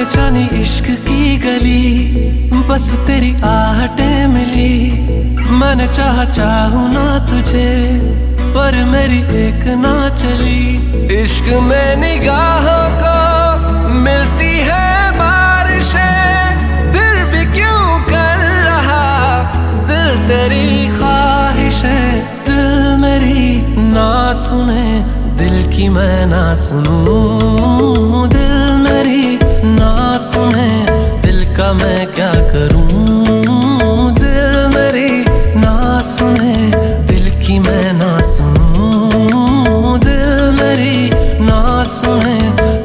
जानी इश्क की गली, बस तेरी आहटें मिली। मैंने चाहूं ना तुझे, पर मेरी एक ना चली। इश्क में निगाहों को मिलती है बारिशें, फिर भी क्यों कर रहा दिल तेरी ख्वाहिशें। दिल मेरी ना सुने, दिल की मैं ना सुनूं। दिल मेरी ना सुने, दिल का मैं क्या करूं। दिल मेरी ना सुने, दिल की मैं ना सुनूं। दिल मेरी ना सुने,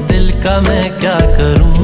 दिल का मैं क्या करूं।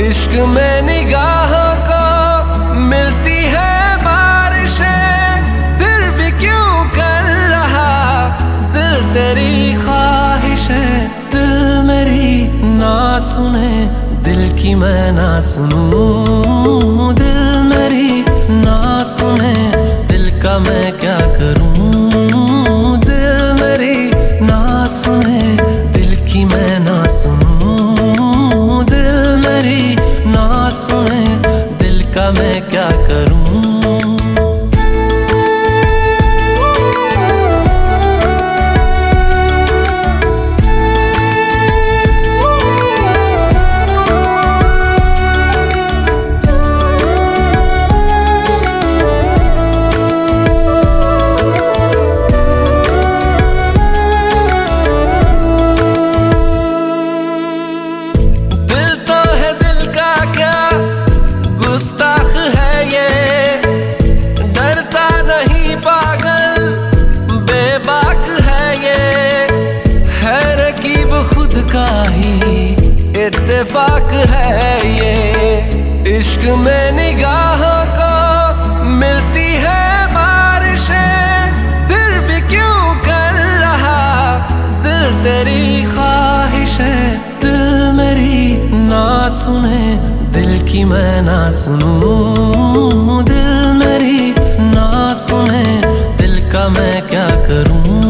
इश्क में निगाहों को मिलती है बारिशें, फिर भी क्यों कर रहा दिल तेरी ख्वाहिशें। दिल मेरी ना सुने, दिल की मैं ना सुनूं। दिल मेरी ना सुने, दिल का मैं क्या करूं। दिल मेरी ना सुने, दिल की मैं ना सुनूं। दिल मेरी ना सुने, दिल का मैं क्या करूं। गुस्ताख है ये, डरता नहीं पागल बेबाक है ये। है रकीब खुद का ही इत्तेफाक है ये। इश्क में निगाहों को मिलती है बारिशें, फिर भी क्यों कर रहा दिल तेरी ख्वाहिशें। दिल मेरी ना सुने, दिल की मैं ना सुनूं। दिल मेरी ना सुने, दिल का मैं क्या करूं।